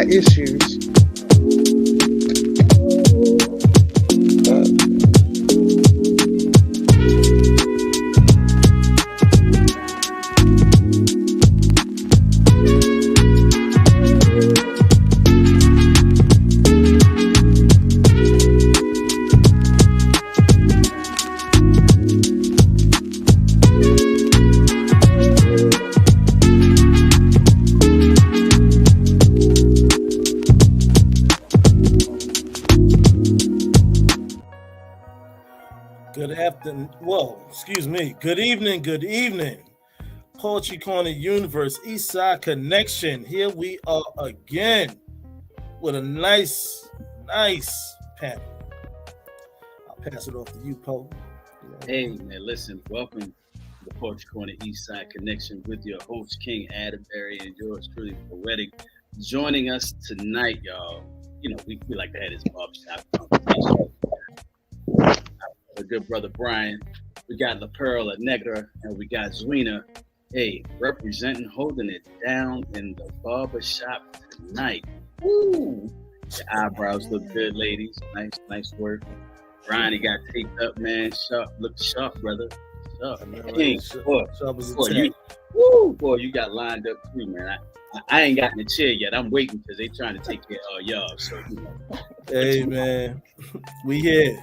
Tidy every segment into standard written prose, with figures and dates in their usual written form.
got issues. Good evening. Poetry Corner Universe, Eastside Connection. Here we are again with a nice panel. I'll pass it off to you, Poe. Hey, man, listen, welcome to the Poetry Corner Eastside Connection with your host, King Atterberry, and yours truly, Poetic. Joining us tonight, y'all, you know, we like to have this barbershop conversation. Our good brother Brian. We got La Pearl Negra, and we got Zwina, hey, representing, holding it down in the barbershop tonight. Woo! Your eyebrows look good, ladies. Nice work. Brian, he got taped up, man. Sharp, look sharp, brother. Sharp. Hey, boy, you got lined up too, man. I ain't got in the chair yet. I'm waiting because they trying to take care of y'all. So, you know. Hey, man, we here.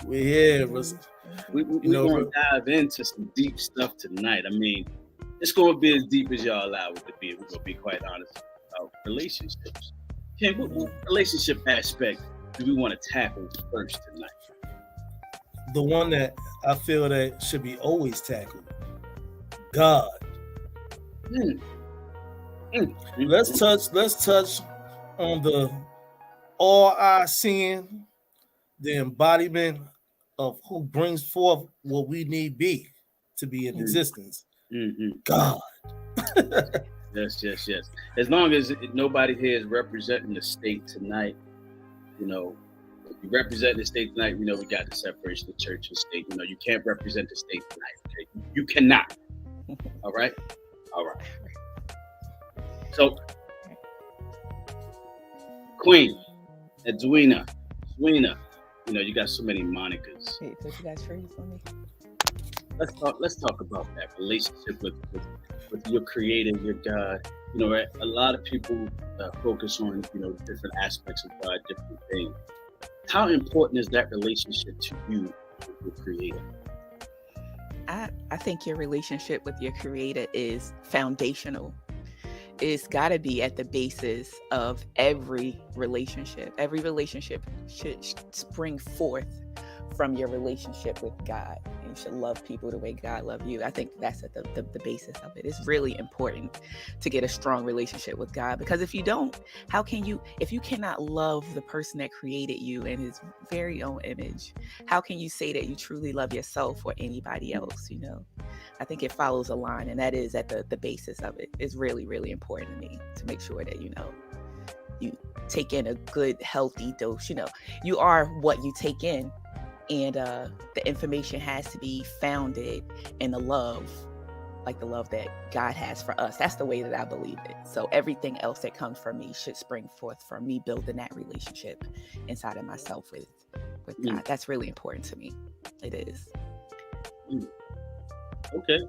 We're going to dive into some deep stuff tonight. I mean, it's going to be as deep as y'all allow it to be. We're going to be quite honest about relationships. Ken, what relationship aspect do we want to tackle first tonight? The one that I feel that should be always tackled. God. Let's touch on the all-eye-seeing, the embodiment of who brings forth what we need be to be in existence. God. Yes. As long as nobody here is representing the state tonight, you know, if you represent the state tonight, we know we got the separation of church and state. You know, you can't represent the state tonight. Okay? You cannot. All right. So, Queen, Edwina, you know, you got so many monikers. Wait, put you guys free for me. Let's talk about that relationship with your creator, your God. You know, right? A lot of people focus on, you know, different aspects of God, different things. How important is that relationship to you with your creator? I think your relationship with your creator is foundational. It's got to be at the basis of every relationship. Every relationship should spring forth from your relationship with God. And you should love people the way God loves you. I think that's at the basis of it. It's really important to get a strong relationship with God, because if you don't, how can you, if you cannot love the person that created you in his very own image, how can you say that you truly love yourself or anybody else, you know? I think it follows a line, and that is at the basis of it. It's really, really important to me to make sure that, you know, you take in a good, healthy dose. You know, you are what you take in, and the information has to be founded in the love, like the love that God has for us. That's the way that I believe it. So everything else that comes from me should spring forth from me building that relationship inside of myself with God. That's really important to me. It is. Okay.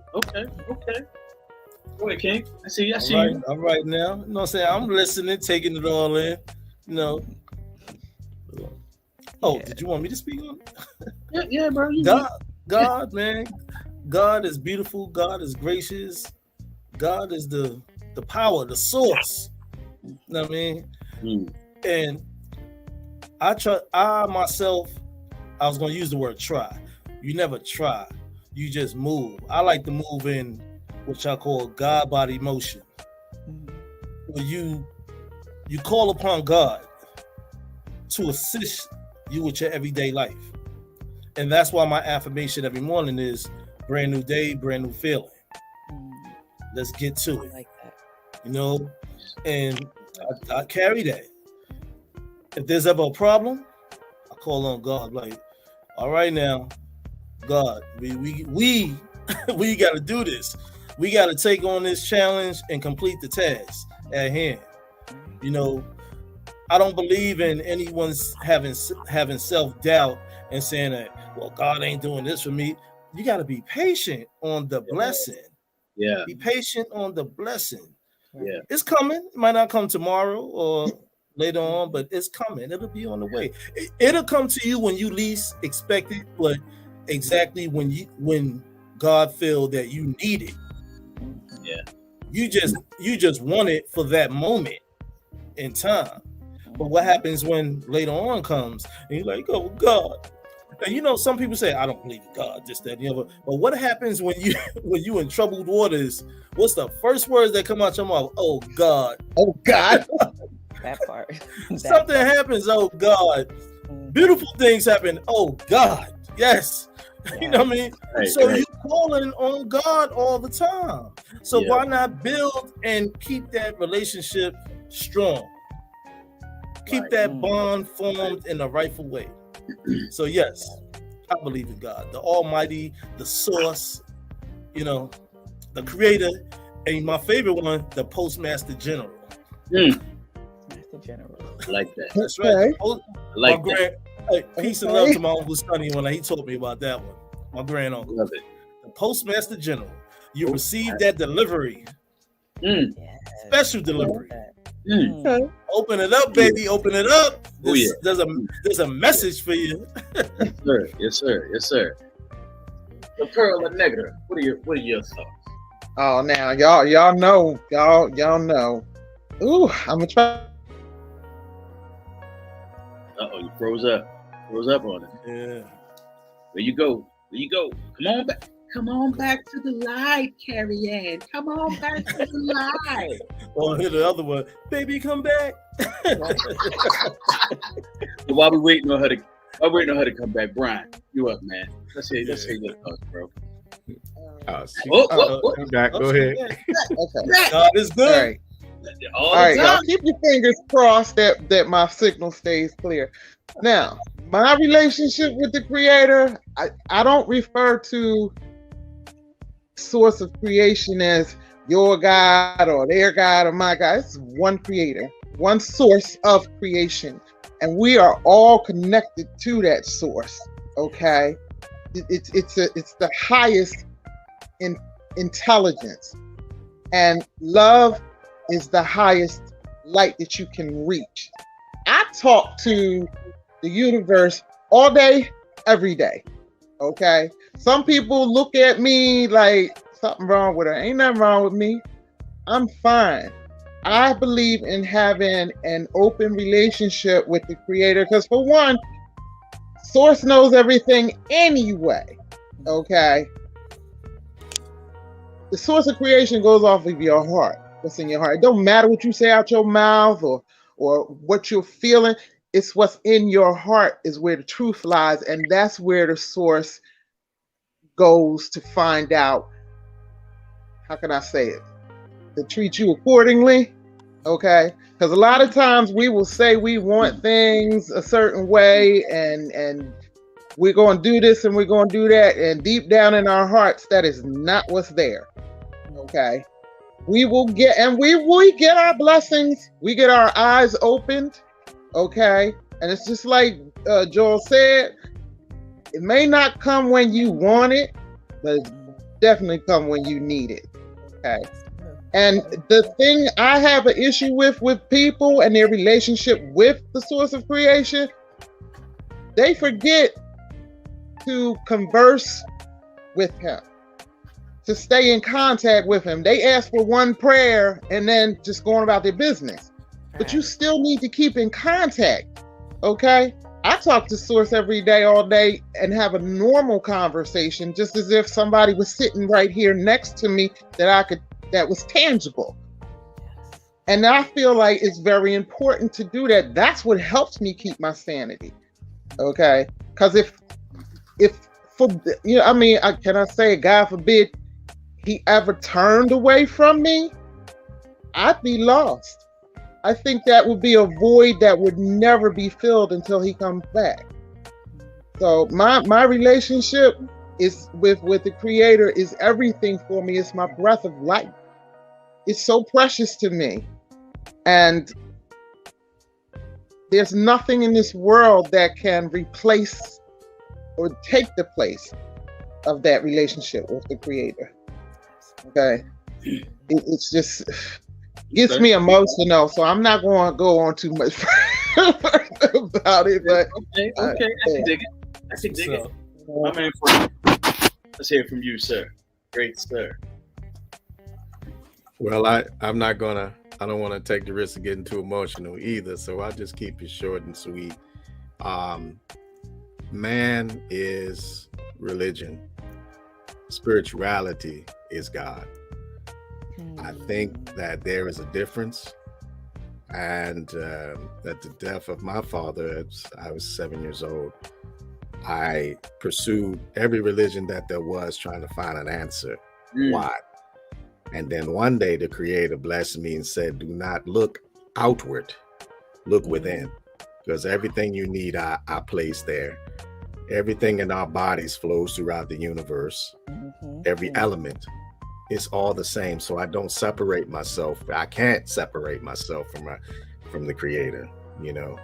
Go ahead, King. I see All you. All right now. You know what I'm saying? I'm listening, taking it all in. You know. Oh, did you want me to speak on it? Yeah, bro. God, man. God is beautiful. God is gracious. God is the power, the source. You know what I mean? And I myself, I was going to use the word try. You never try. You just move. I like to move in what I call God body motion. Where you call upon God to assist you with your everyday life. And that's why my affirmation every morning is brand new day, brand new feeling. Let's get to it. I like that. You know, and I carry that. If there's ever a problem, I call on God, like, all right now, God, we got to do this. We got to take on this challenge and complete the task at hand. You know, I don't believe in anyone's having self-doubt and saying that, well, God ain't doing this for me. You got to be patient on the blessing. Yeah. Be patient on the blessing. Yeah. It's coming. It might not come tomorrow or later on, but it's coming. It'll be on the way. It'll come to you when you least expect it, but exactly when God feel that you need it. Yeah. You just want it for that moment in time. But what happens when later on comes and you're like, oh God. And you know, some people say, I don't believe in God, this, that, and the other. But what happens when you in troubled waters? What's the first words that come out your mouth? Oh God. Oh God. That part. Something happens, oh God. Beautiful things happen, oh God. Yes. You know what I mean? Right, so right. you calling on God all the time. So why not build and keep that relationship strong? Keep that bond formed in the rightful way. So yes, I believe in God, the Almighty, the Source, you know, the Creator, and my favorite one, the Postmaster General. Master General. I like that. That's right. Okay. I like that. Hey, peace and love to my Uncle Sonny when he taught me about that one. My grand uncle. Love it. The Postmaster General. You receive that delivery. Mm. Special delivery. Mm. Okay. Open it up, baby. Open it up. Oh, yeah. There's a message for you. Yes, sir. Yes, sir. Yes, sir. The Pearl of Negra. What are your thoughts? Oh, now y'all know. Ooh, I'm gonna try. Uh-oh, you froze up. Froze up on it. Yeah. There you go. There you go. Come on back. Come on back to the light, Carrie Ann. Come on back to the light. Or hit the other one. Baby, come back. While we waiting on her to come back, Brian, you up, man? Let's hear your thoughts, bro. Come back. Go ahead. Okay. God is good. All right. All All right, the y'all time. keep your fingers crossed that my signal stays clear. Now, my relationship with the Creator, I don't refer to source of creation as your God or their God or my God. It's one Creator, one source of creation, and we are all connected to that source. Okay, it's the highest in intelligence, and love is the highest light that you can reach. I talk to the universe all day, every day. Okay. Some people look at me like something wrong with her. Ain't nothing wrong with me. I'm fine. I believe in having an open relationship with the Creator because, for one, Source knows everything anyway. Okay. The source of creation goes off of your heart. What's in your heart? It don't matter what you say out your mouth or what you're feeling. It's what's in your heart is where the truth lies, and that's where the source goes to find out, how can I say it, to treat you accordingly. Okay, because a lot of times we will say we want things a certain way, and we're going to do this and we're going to do that, and deep down in our hearts, that is not what's there. Okay, we get our blessings. We get our eyes opened. Okay, and it's just like Joel said, it may not come when you want it, but it's definitely come when you need it. Okay. And the thing I have an issue with people and their relationship with the source of creation, they forget to converse with him, to stay in contact with him. They ask for one prayer and then just going about their business. But you still need to keep in contact, okay? I talk to Source every day, all day, and have a normal conversation, just as if somebody was sitting right here next to me that was tangible. And I feel like it's very important to do that. That's what helps me keep my sanity, okay? Because can I say, God forbid, he ever turned away from me, I'd be lost. I think that would be a void that would never be filled until he comes back. So my relationship is with the Creator is everything for me. It's my breath of life. It's so precious to me. And there's nothing in this world that can replace or take the place of that relationship with the Creator. Okay, it's just gets me emotional, so I'm not going to go on too much about it. But okay, I can dig it. My man, let's hear from you, sir. Great, sir. Well, I'm not gonna. I don't want to take the risk of getting too emotional either, so I'll just keep it short and sweet. Man is religion. Spirituality is God. I think that there is a difference, and at the death of my father, I was 7 years old, I pursued every religion that there was, trying to find an answer. Why? And then one day the Creator blessed me and said, do not look outward, look within, because everything you need, I place there. Everything in our bodies flows throughout the universe. Every element is all the same. So I don't separate myself. I can't separate myself from the Creator, you know.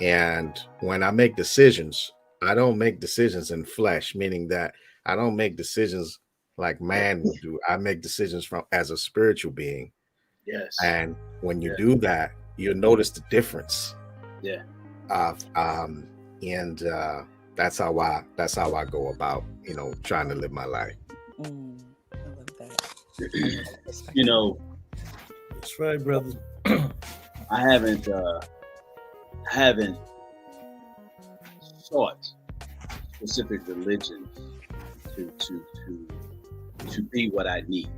And when I make decisions, I don't make decisions in flesh, meaning that I don't make decisions like man would do. I make decisions as a spiritual being. Yes. And when you do that, you'll notice the difference. Yeah. And that's how I go about, you know, trying to live my life. I love that. You know, That's right, brother. I haven't sought specific religions to be what I need.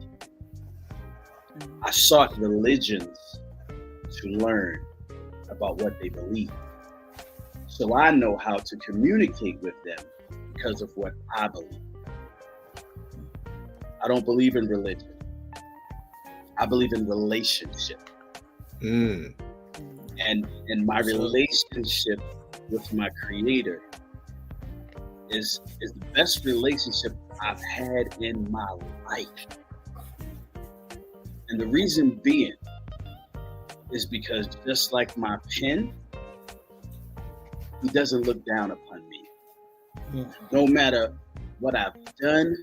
I sought religions to learn about what they believe, so I know how to communicate with them because of what I believe. I don't believe in religion. I believe in relationship. And my relationship with my Creator is the best relationship I've had in my life. And the reason being is because just like my pen, He doesn't look down upon me. No matter what I've done,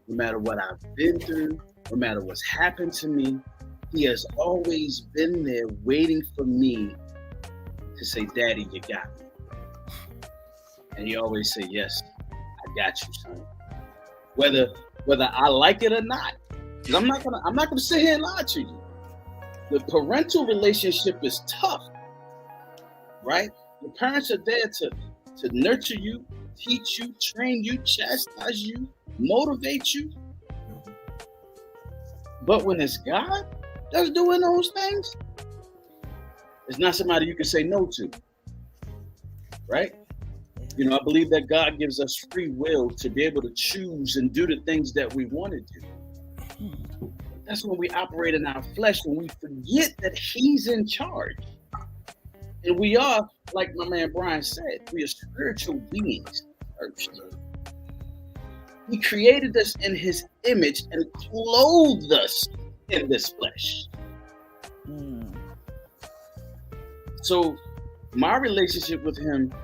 no matter what I've been through, no matter what's happened to me, He has always been there waiting for me to say, Daddy, you got me. And He always say, yes, I got you, son. Whether I like it or not. Because I'm not gonna sit here and lie to you. The parental relationship is tough, right? The parents are there to nurture you, teach you, train you, chastise you, motivate you. But when it's God that's doing those things, it's not somebody you can say no to, right? You know, I believe that God gives us free will to be able to choose and do the things that we want to do. That's when we operate in our flesh, when we forget that He's in charge. And we are, like my man Brian said, we are spiritual beings. He created us in His image and clothed us in this flesh. So my relationship with Him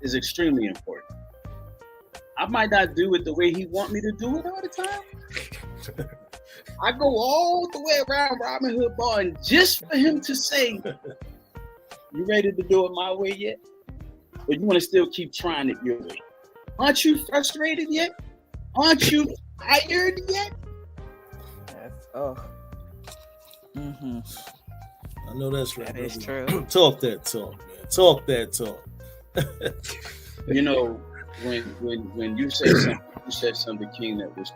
is extremely important. I might not do it the way He wants me to do it all the time. I go all the way around Robin Hood Bar just for Him to say, you ready to do it my way yet? Or you want to still keep trying it your way? Aren't you frustrated yet? Aren't you tired yet? I know that's right. That is brother. true. Talk that talk, man. Talk that talk. You know, when you said something, King, that was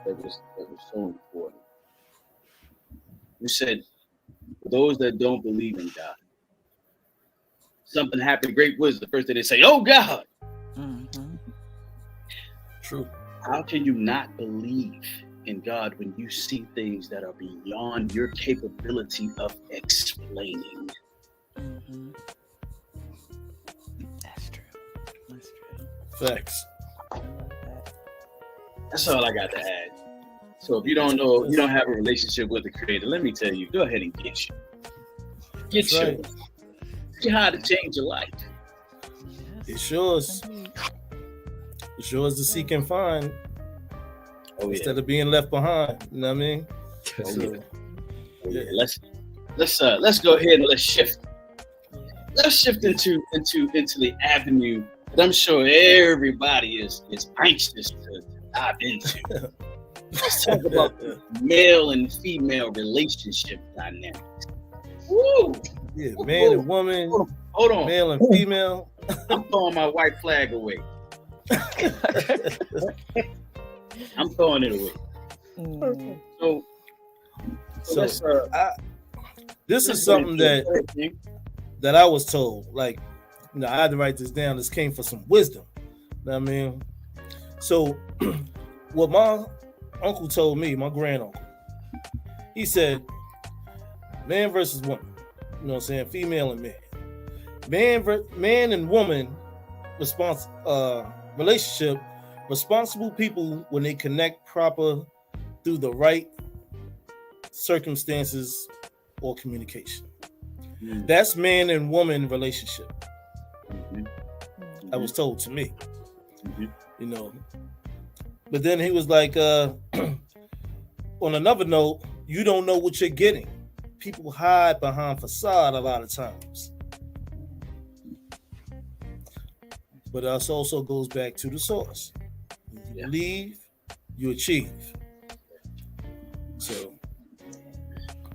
so important. You said, for those that don't believe in God, something happened, great wisdom. The first thing they say, oh God. True. How can you not believe in God when you see things that are beyond your capability of explaining? That's true. That's true. Facts. I love that. That's all I got to add. So if you don't know, you don't have a relationship with the Creator, let me tell you, go ahead and get you. Get That's you. right. See how to change your life. It's yours. It's yours to seek and find. Instead of being left behind. You know what I mean? Let's go ahead and let's shift. Let's shift into the avenue that I'm sure everybody is anxious to dive into. Let's talk about male and female relationship dynamics. Woo! Yeah, man and woman. Hold on. Male and female. I'm throwing my white flag away. I'm throwing it away. Okay. This is something that I was told. Like, you know, I had to write this down. This came for some wisdom. You know what I mean? So, what my uncle told me, my granduncle, he said, man versus woman. You know what I'm saying? Female and man. Man and woman relationship, responsible people when they connect proper through the right circumstances or communication. Mm-hmm. That's man and woman relationship. Mm-hmm. I was told to me. Mm-hmm. You know. But then he was like, on another note, you don't know what you're getting. People hide behind facade a lot of times. But this also goes back to the source. You believe, you achieve. So,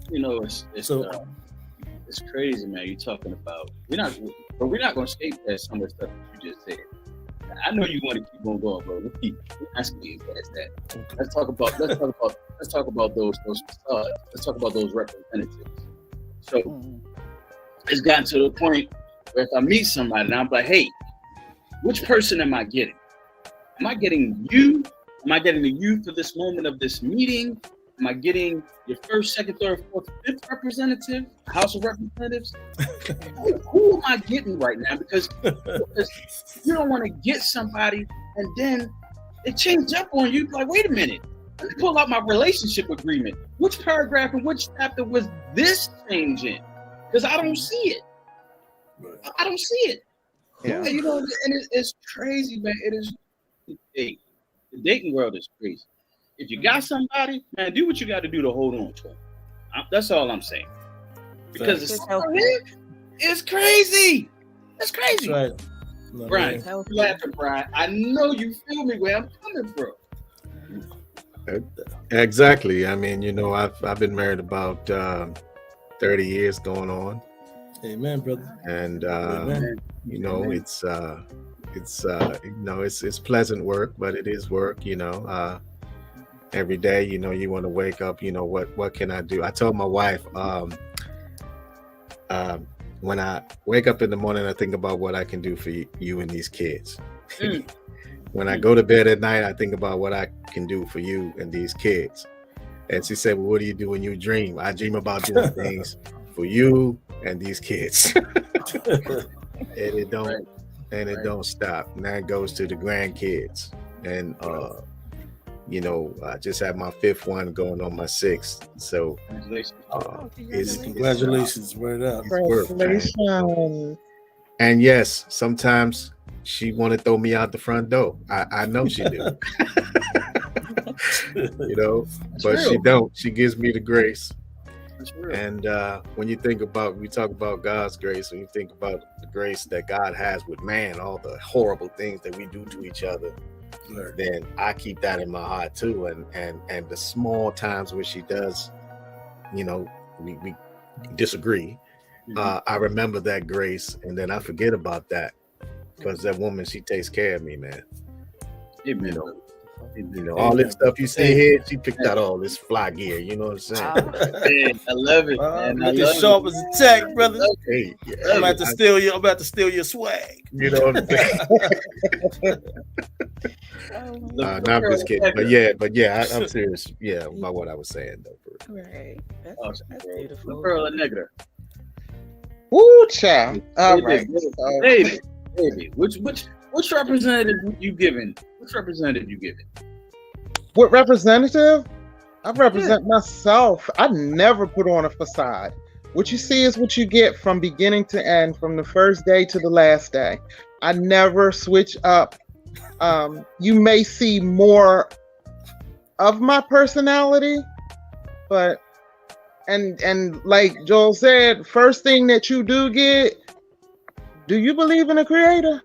you know, it's crazy, man. You're talking about we're not going to skate past some of the stuff that you just said. I know you want to keep on going, bro. We're not skating past that. Okay. Let's talk about those facades. Let's talk about those representatives. So it's gotten to the point where if I meet somebody and I'm like, hey, which person am I getting? Am I getting you? Am I getting the you for this moment of this meeting? Am I getting your first, second, third, fourth, fifth representative, House of Representatives? Who am I getting right now? Because you don't want to get somebody and then it changes up on you. Like, wait a minute. Let me pull out my relationship agreement. Which paragraph and which chapter was this change in? Because I don't see it. I don't see it. Yeah. You know, and it's crazy, man. It is. Hey, the dating world is crazy. If you got somebody, man, do what you got to do to hold on to them. That's all I'm saying. Because it's crazy. It's crazy. That's right. No, Brian, you're laughing, Brian. I know you feel me where I'm coming from. Exactly. I mean, you know, I've been married about 30 years going on. Amen, brother. And you know, it's you know, it's pleasant work, but it is work, you know. Every day, you know, you want to wake up, you know, what can I do? I told my wife, when I wake up in the morning, I think about what I can do for you and these kids. When I go to bed at night, I think about what I can do for you and these kids. And she said, well, what do you do when you dream? I dream about doing things for you and these kids. and it don't stop. And that goes to the grandkids. And you know, I just had my fifth one going on my sixth. So congratulations. Word up. Congratulations. And yes, sometimes she want to throw me out the front door. I know she do. You know, but she don't. She gives me the grace. And when you think about, we talk about God's grace, when you think about the grace that God has with man, all the horrible things that we do to each other, then I keep that in my heart too. And the small times where she does, you know, we disagree. I remember that grace, and then I forget about that because that woman, she takes care of me, man. You know, all this stuff you see here, she picked out all this fly gear. You know what I'm saying? Man, I love it. Look as sharp as a tack, brother. Hey, I'm about to steal your swag. You know what I'm saying? No, I'm just kidding. But yeah, I'm serious. Yeah, about what I was saying though. Right. That's beautiful. Pearl and nigger. Woo, child. All right. Baby. Which representative you giving? Which representative you giving? What representative? I represent myself. I never put on a facade. What you see is what you get from beginning to end, from the first day to the last day. I never switch up. You may see more of my personality, but and like Joel said, first thing that you do get, do you believe in a creator?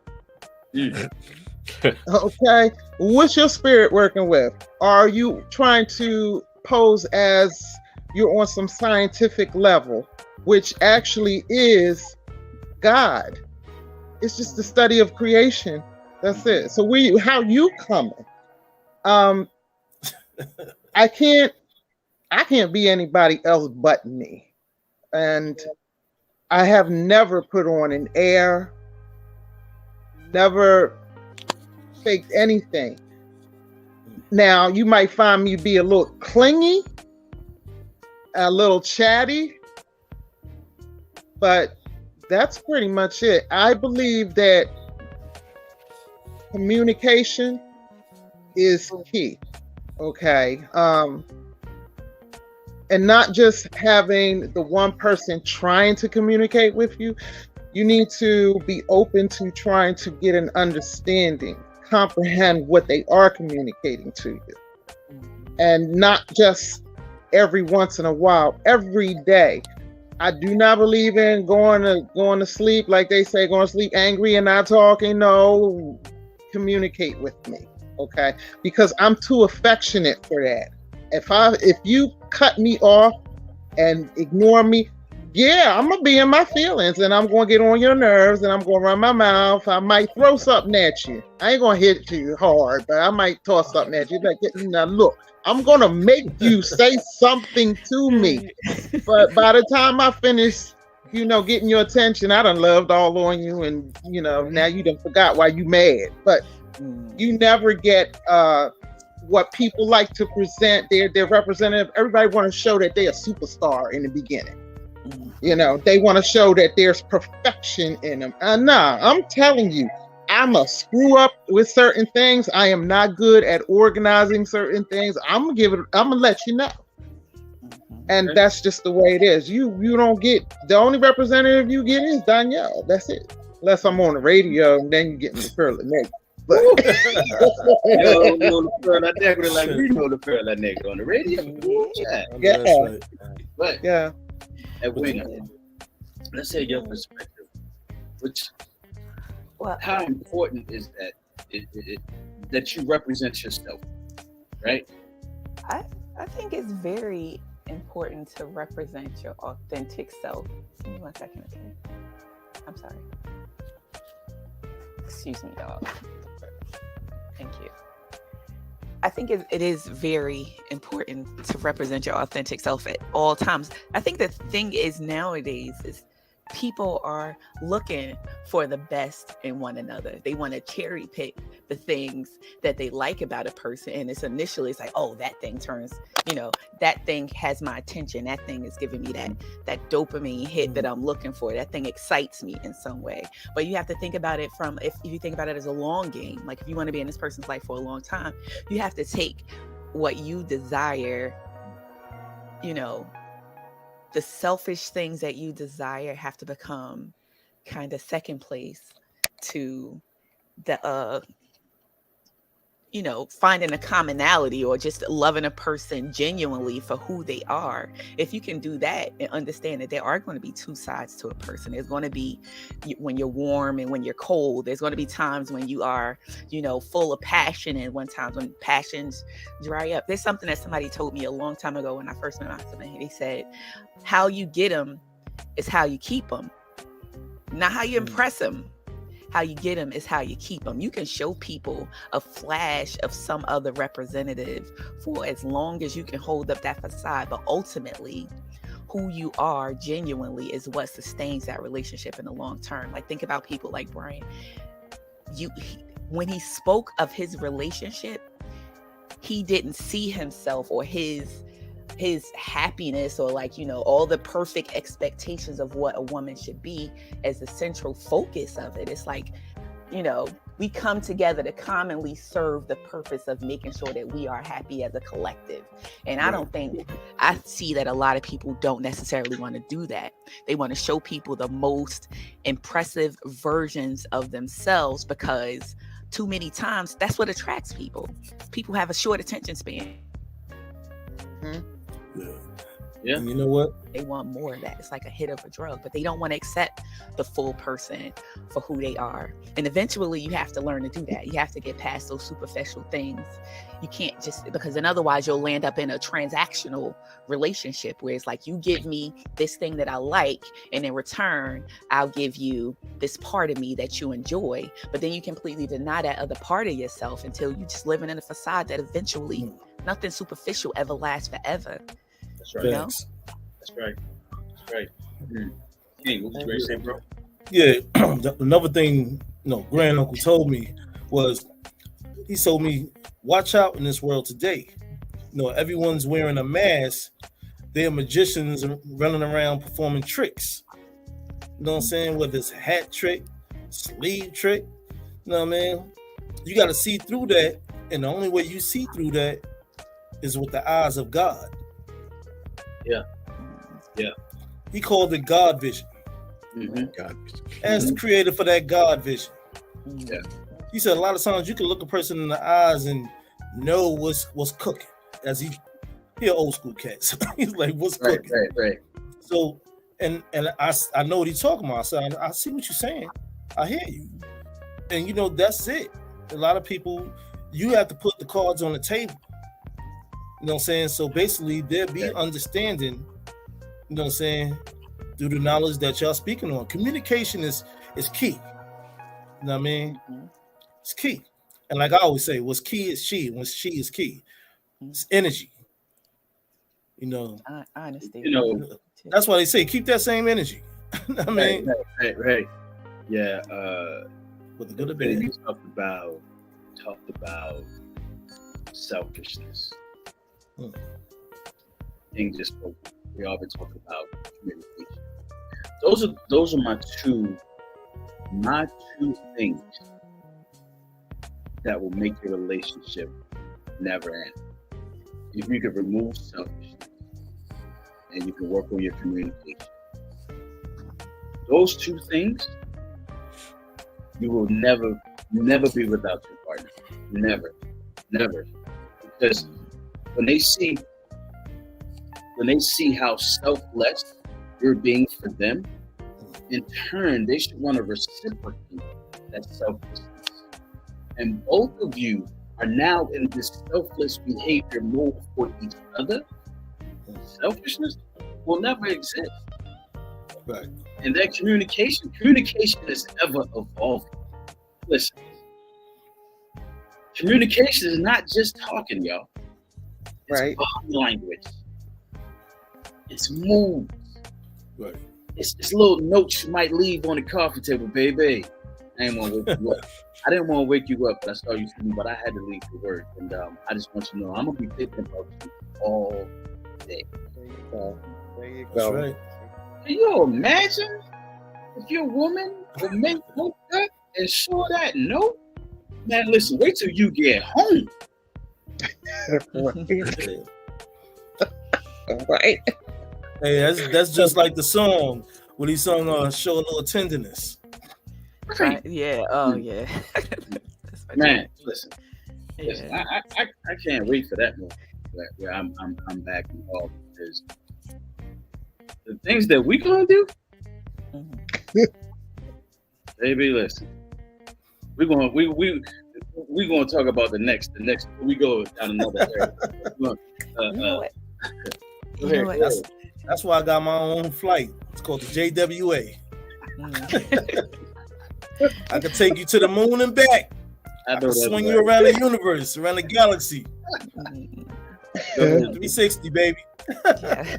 Okay, what's your spirit working with? Are you trying to pose as you're on some scientific level, which actually is God? It's just the study of creation. That's it. So how you coming? I can't be anybody else but me. And I have never put on an air, never faked anything. Now, you might find me be a little clingy, a little chatty, but that's pretty much it. I believe that communication is key. Okay. And not just having the one person trying to communicate with you. You need to be open to trying to get an understanding, comprehend what they are communicating to you. And not just every once in a while, every day. I do not believe in going to sleep, like they say, going to sleep angry and not talking. No, communicate with me, okay? Because I'm too affectionate for that. If you cut me off and ignore me, yeah, I'm gonna be in my feelings and I'm gonna get on your nerves and I'm gonna run my mouth. I might throw something at you. I ain't gonna hit you hard, but I might toss something at you. Like, now look, I'm gonna make you say something to me. But by the time I finish, getting your attention, I done loved all on you, and now you done forgot why you mad. But you never get what people like to present, their representative. Everybody want to show that they're a superstar in the beginning. They want to show that there's perfection in them. Nah, I'm telling you, I'm a screw up with certain things. I am not good at organizing certain things. I'm gonna let you know. And that's just the way it is. You don't get, the only representative you get is Danielle. That's it. Unless I'm on the radio, and then you get in the pearl of neck. But you know the pearl of neck, like we know the pearl of neck on the radio. Yeah. But yeah. Let's say your perspective, how important is that that you represent yourself, right? I think it's very important to represent your authentic self. Give me 1 second, okay? I'm sorry. Excuse me, dog. Thank you. I think it is very important to represent your authentic self at all times. I think the thing is nowadays is people are looking for the best in one another. They want to cherry pick the things that they like about a person. And it's like, oh, that thing turns, that thing has my attention. That thing is giving me that dopamine hit that I'm looking for. That thing excites me in some way. But you have to think about it if you think about it as a long game, like if you want to be in this person's life for a long time, you have to take what you desire, the selfish things that you desire have to become kind of second place to the finding a commonality or just loving a person genuinely for who they are. If you can do that and understand that there are going to be two sides to a person. There's going to be when you're warm and when you're cold. There's going to be times when you are, full of passion, and times when passions dry up. There's something that somebody told me a long time ago when I first met my husband. He said, how you get them is how you keep them, not how you impress them. How you get them is how you keep them. You can show people a flash of some other representative for as long as you can hold up that facade, but ultimately who you are genuinely is what sustains that relationship in the long term. Like, think about people like Brian. When he spoke of his relationship, he didn't see himself or his happiness or all the perfect expectations of what a woman should be as the central focus of it. It's like, we come together to commonly serve the purpose of making sure that we are happy as a collective. And I see that a lot of people don't necessarily want to do that. They want to show people the most impressive versions of themselves, because too many times that's what attracts people. People have a short attention span. Yeah. And you know what? They want more of that. It's like a hit of a drug, but they don't want to accept the full person for who they are. And eventually you have to learn to do that. You have to get past those superficial things. You can't just, because then otherwise you'll land up in a transactional relationship where it's like, you give me this thing that I like, and in return, I'll give you this part of me that you enjoy. But then you completely deny that other part of yourself until you just living in a facade that eventually nothing superficial ever lasts forever. That's right. You know? That's right. That's right. Hey, what was you ready to say, bro? Yeah. Another thing, grand uncle told me was, he told me, watch out in this world today. Everyone's wearing a mask. They're magicians running around performing tricks. You know what I'm saying? Whether it's a hat trick, sleeve trick, you know what I mean? You got to see through that. And the only way you see through that is with the eyes of God. Yeah. He called it God vision. God vision. As the creator for that God vision. Yeah. He said a lot of times you can look a person in the eyes and know what's cooking. As he old school cats. He's like, what's cooking? Right. So, and I know what he's talking about. So I see what you're saying. I hear you. And that's it. A lot of people, you have to put the cards on the table. You know what I'm saying? So basically there be understanding, you know what I'm saying, through the knowledge that y'all speaking on. Communication is key. You know what I mean? It's key. And like I always say, what's key is she. What's she is key. It's energy. I understand. That's why they say keep that same energy. I mean, right. Yeah. With the good or bad. You talked about selfishness. English spoke. We all been talking about communication. Those are my two things that will make your relationship never end. If you could remove selfishness and you can work on your communication, those two things, you will never be without your partner. Never. Because when they see how selfless you're being for them, in turn, they should want to reciprocate that selflessness. And both of you are now in this selfless behavior mode for each other. Selfishness will never exist. Right. And that communication is ever evolving. Listen, communication is not just talking, y'all. It's right. body language. It's moves. Right. It's little notes you might leave on the coffee table, baby. I didn't want to wake you up. But I saw you sleeping, but I had to leave for work. And I just want you to know I'm gonna be thinking about you all day. There you go. That's right. Can you imagine if your woman would make woke up and show that note? Man, listen, wait till you get home. Right. Hey, that's just like the song when he sung "Show a Little Tenderness." Right. Yeah. Oh, yeah. Man, listen. Yeah. I can't wait for that moment where I'm back involved, because the things that we gonna do, baby. Listen, we gonna talk about the next. We go down another area. That's why I got my own flight. It's called the JWA. I can take you to the moon and back. I can swing you around the universe, around the galaxy. 360, baby. Yeah.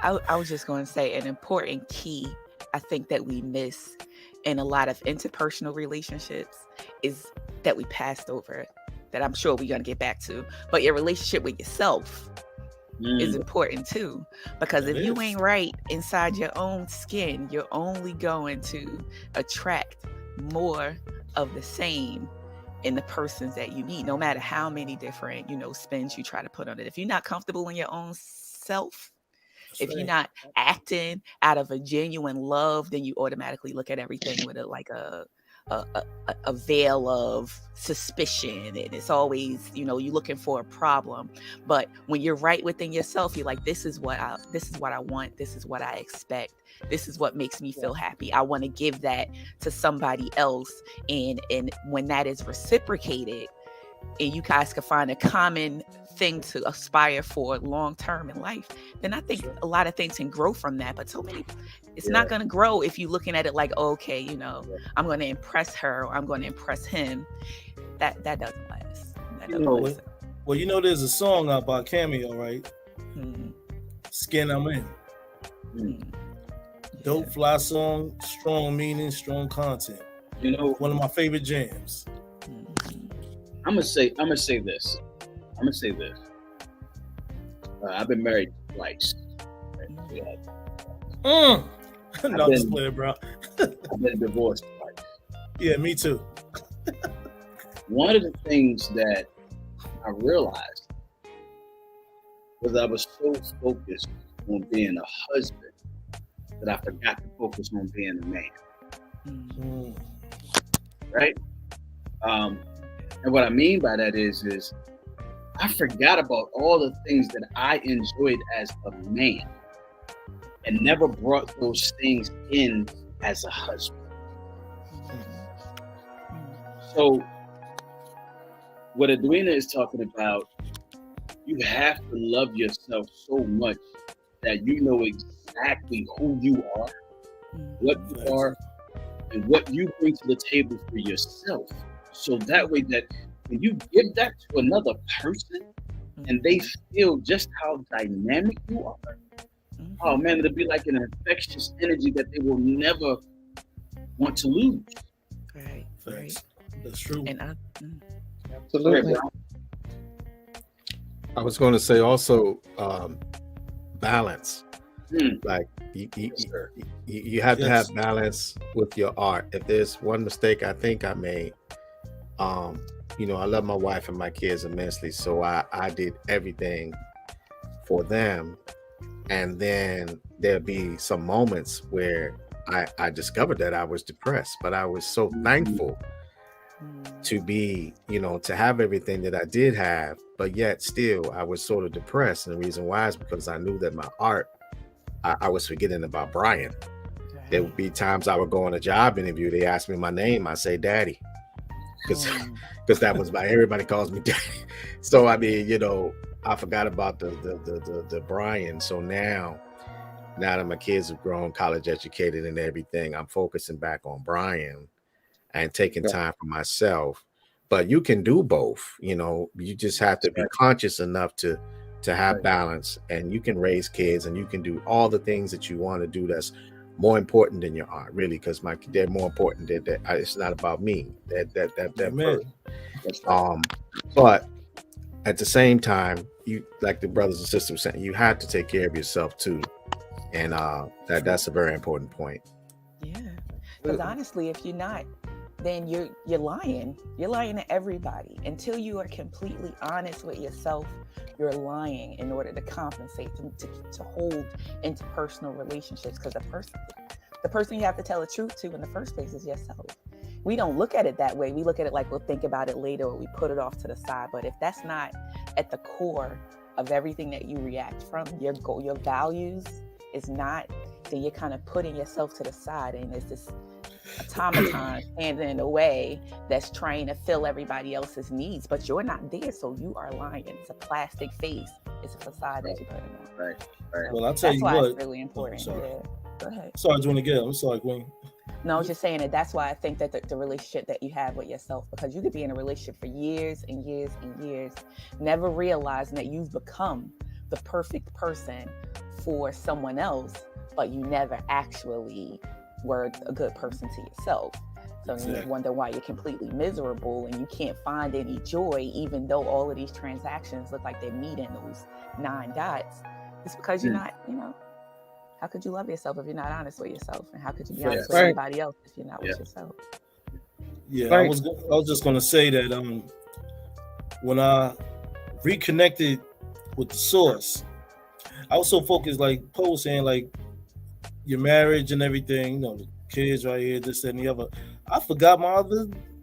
I was just going to say an important key I think that we miss in a lot of interpersonal relationships is that we passed over, that I'm sure we're going to get back to. But your relationship with yourself is important too, because if you ain't right inside your own skin, you're only going to attract more of the same in the persons that you meet, no matter how many different, spins you try to put on it. If you're not comfortable in your own self, if you're not acting out of a genuine love, then you automatically look at everything with a veil of suspicion, and it's always, you're looking for a problem. But when you're right within yourself, you're like, this is what I want, this is what I expect, this is what makes me feel happy. I want to give that to somebody else, and when that is reciprocated, and you guys can find a common thing to aspire for long term in life, then I think a lot of things can grow from that. But so many, it's not going to grow if you're looking at it like, okay, I'm going to impress her, or I'm going to impress him. That doesn't last. That doesn't last. Well, there's a song out by Cameo, right? Skin I'm In. Dope, fly song, strong meaning, strong content. One of my favorite jams. I'm gonna say this. I've been married twice. No, just playing, bro. I've been divorced twice. Yeah, me too. One of the things that I realized was I was so focused on being a husband that I forgot to focus on being a man. Right? And what I mean by that is I forgot about all the things that I enjoyed as a man and never brought those things in as a husband. So what Edwina is talking about, you have to love yourself so much that you know exactly who you are, what you are, and what you bring to the table for yourself. So that way that when you give that to another person and they feel just how dynamic you are, oh man, it'll be like an infectious energy that they will never want to lose. Right. That's true. And Absolutely. I was going to say also balance. Like you have to have balance with your art. If there's one mistake I think I made, I love my wife and my kids immensely, so I did everything for them, and then there'd be some moments where I discovered that I was depressed, but I was so thankful to be, to have everything that I did have, but yet still I was sort of depressed. And the reason why is because I knew that my art, I was forgetting about Brian. There would be times I would go on a job interview, they ask me my name, I say Daddy, because that was everybody calls me Daddy. So I mean, I forgot about the Brian. So now that my kids have grown, college educated and everything, I'm focusing back on Brian and taking time for myself. But you can do both. You just have to be conscious enough to have balance, and you can raise kids and you can do all the things that you want to do that's more important than your art, really, because they're more important. That it's not about me. That but at the same time, you, like the brothers and sisters were saying, you have to take care of yourself too, and that's a very important point. Yeah, because honestly, if you're not, then you're lying. You're lying to everybody. Until you are completely honest with yourself, you're lying in order to compensate, to hold interpersonal relationships. Because the person you have to tell the truth to in the first place is yourself. We don't look at it that way. We look at it like we'll think about it later, or we put it off to the side. But if that's not at the core of everything that you react from, your goal, your values is not, then you're kind of putting yourself to the side, and it's this automaton standing in the way that's trying to fill everybody else's needs, but you're not there, so you are lying. It's a plastic face. It's a facade that you're putting on. Right. Well, I'll tell you what. It's really important. Sorry. Yeah. Go ahead. Sorry, I just want to get it. I'm sorry, Queen. No, I was just saying that's why I think that the relationship that you have with yourself, because you could be in a relationship for years and years and years, never realizing that you've become the perfect person for someone else, but you never actually were a good person to yourself. So you wonder why you're completely miserable and you can't find any joy, even though all of these transactions look like they're meeting those 9 dots. It's because you're not, how could you love yourself if you're not honest with yourself? And how could you be honest with anybody else if you're not with yourself? Yeah, Right. I was just gonna say that when I reconnected with the source, I was so focused, like Paul was saying, like your marriage and everything, you know, the kids right here, this and the other. I forgot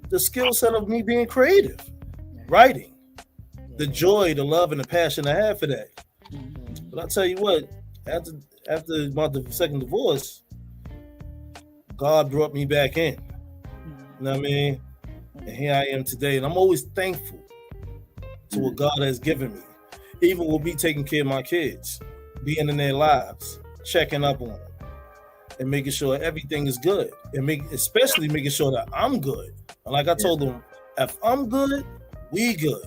the skill set of me being creative, writing, the joy, the love, and the passion I had for that. But I tell you what, after my second divorce, God brought me back in. You know what I mean? And here I am today, and I'm always thankful to what God has given me, even with me taking care of my kids, being in their lives, checking up on them, and making sure everything is good, and especially making sure that I'm good. And like I told them, if I'm good, we good.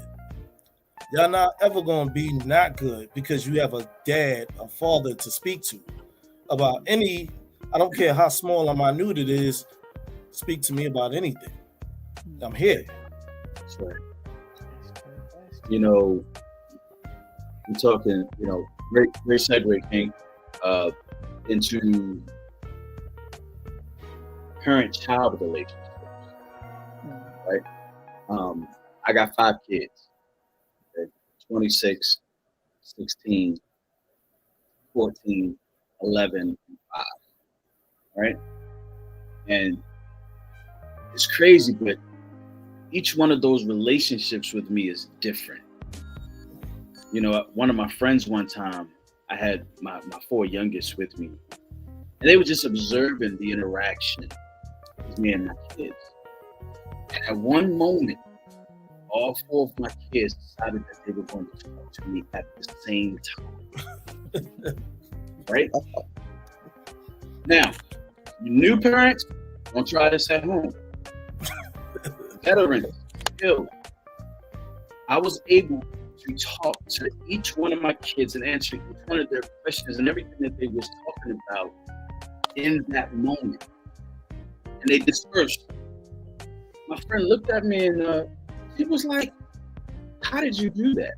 Y'all not ever gonna be not good because you have a dad, a father to speak to about any. I don't care how small or minute it is. Speak to me about anything. I'm here. That's right. You know, I'm talking. You know, great segue, King, into parent-child relationships. Right. I got 5 kids. 26, 16, 14, 11, and 5. Right? And it's crazy, but each one of those relationships with me is different. You know, one of my friends one time, I had my 4 youngest with me, and they were just observing the interaction with me and my kids. And at one moment, all 4 of my kids decided that they were going to talk to me at the same time. Right? Now, you new parents, don't try this at home. Veterans, still, I was able to talk to each one of my kids and answer each one of their questions and everything that they was talking about in that moment. And they dispersed. My friend looked at me and he was like, "How did you do that?"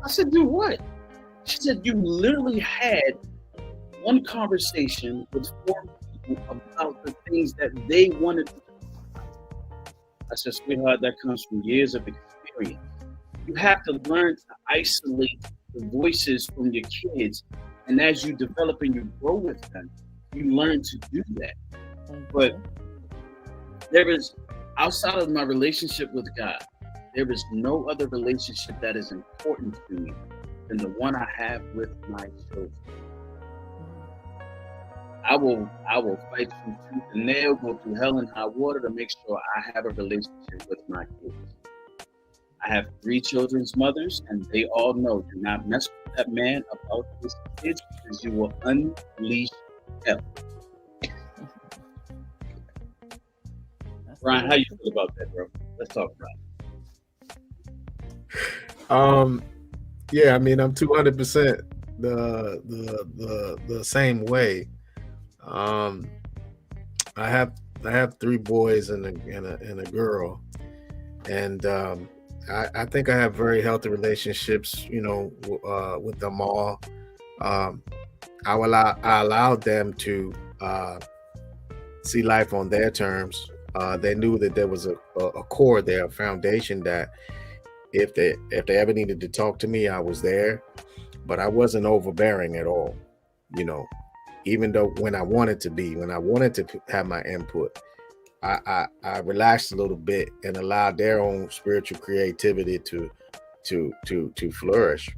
I said, "Do what?" She said, "You literally had one conversation with 4 people about the things that they wanted to talk about." I said, "Sweetheart, that comes from years of experience. You have to learn to isolate the voices from your kids. And as you develop and you grow with them, you learn to do that." But there is, outside of my relationship with God, there is no other relationship that is important to me than the one I have with my children. I will fight through tooth and nail, go through hell and high water to make sure I have a relationship with my kids. I have 3 children's mothers, and they all know, do not mess with that man about his kids because you will unleash hell. Ryan, how you feel about that, bro? Let's talk about it. Yeah, I mean, I'm 200% the same way. I have 3 boys and a girl, and I think I have very healthy relationships, you know, with them all. I allowed them to see life on their terms. They knew that there was a core there, a foundation that if they ever needed to talk to me, I was there, but I wasn't overbearing at all. You know, even though when I wanted to have my input, I relaxed a little bit and allowed their own spiritual creativity to flourish.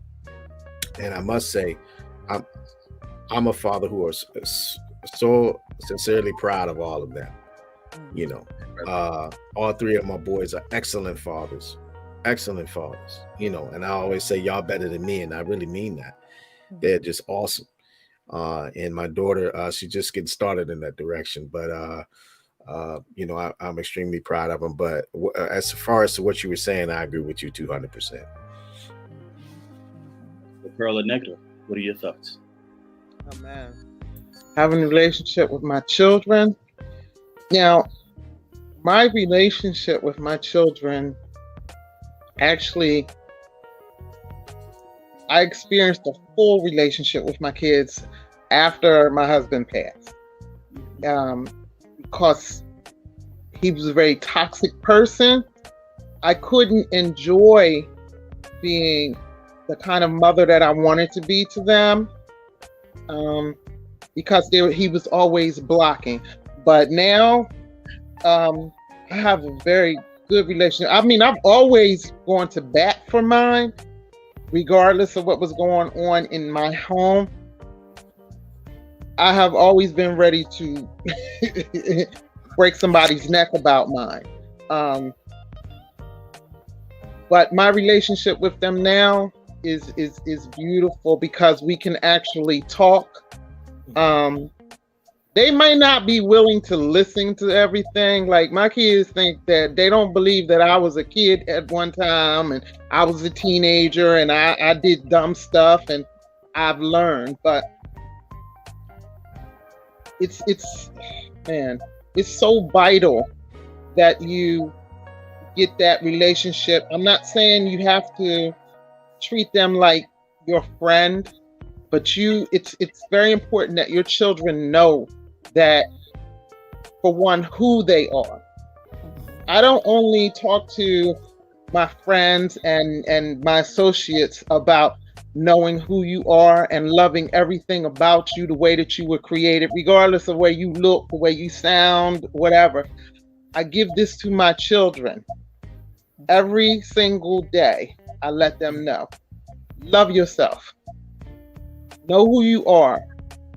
And I must say, I'm a father who is so sincerely proud of all of them. You know, all 3 of my boys are excellent fathers, you know, and I always say y'all better than me, and I really mean that. They're just awesome. And my daughter, she's just getting started in that direction, but you know, I'm extremely proud of them. But as far as to what you were saying, I agree with you 200%. Pearl and Nectar, what are your thoughts? Oh man, having a relationship with my children. Now, my relationship with my children, actually, I experienced a full relationship with my kids after my husband passed. Because he was a very toxic person. I couldn't enjoy being the kind of mother that I wanted to be to them, because he was always blocking. But now I have a very good relationship. I mean, I've always gone to bat for mine, regardless of what was going on in my home. I have always been ready to break somebody's neck about mine. But my relationship with them now is beautiful because we can actually talk. They might not be willing to listen to everything. Like, my kids think that they don't believe that I was a kid at one time and I was a teenager and I did dumb stuff and I've learned. But it's so vital that you get that relationship. I'm not saying you have to treat them like your friend, but it's very important that your children know that, for one, who they are. I don't only talk to my friends and my associates about knowing who you are and loving everything about you the way that you were created, regardless of where you look, the way you sound, whatever. I give this to my children every single day. I let them know. Love yourself. Know who you are.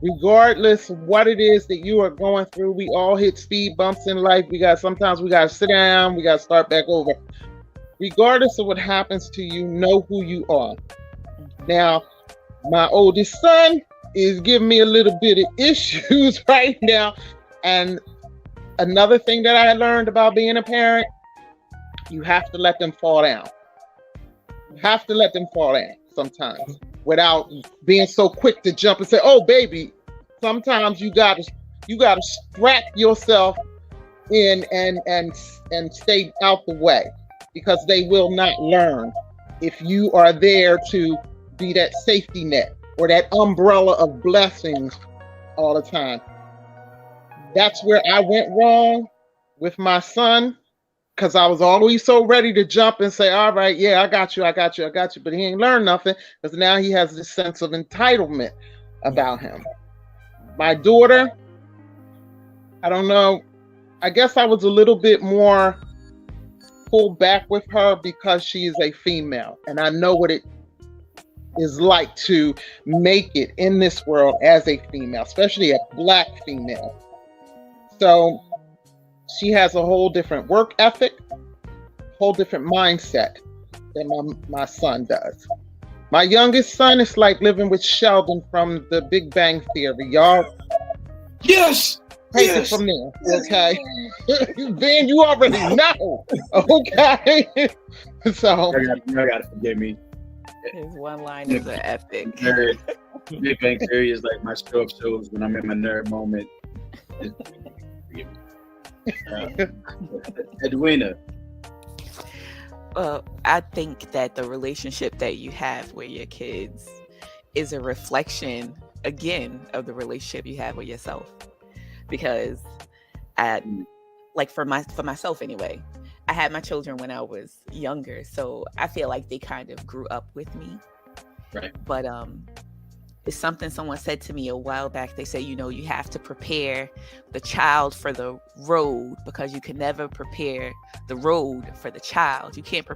Regardless of what it is that you are going through, we all hit speed bumps in life. Sometimes we got to sit down, we got to start back over. Regardless of what happens to you, know who you are. Now, my oldest son is giving me a little bit of issues right now. And another thing that I learned about being a parent, you have to let them fall down. You have to let them fall down sometimes without being so quick to jump and say, "Oh, baby." Sometimes you gotta strap yourself in and stay out the way, because they will not learn if you are there to be that safety net or that umbrella of blessings all the time. That's where I went wrong with my son, because I was always so ready to jump and say, "All right, yeah, I got you. But he ain't learned nothing, because now he has this sense of entitlement about him. My daughter, I don't know. I guess I was a little bit more pulled back with her because she is a female, and I know what it is like to make it in this world as a female, especially a Black female. So she has a whole different work ethic, whole different mindset than my son does. My youngest son is like living with Sheldon from the Big Bang Theory. Y'all, yes, take it from there, okay? Ben, you already know, okay? So you gotta forgive me. His one line is an epic. Big Bang Theory is like my stroke shows when I'm in my nerd moment. Edwina. Well, I think that the relationship that you have with your kids is a reflection, again, of the relationship you have with yourself. Because for myself anyway, I had my children when I was younger, so I feel like they kind of grew up with me. Right. But it's something someone said to me a while back. They say, you have to prepare the child for the road, because you can never prepare the road for the child. You can't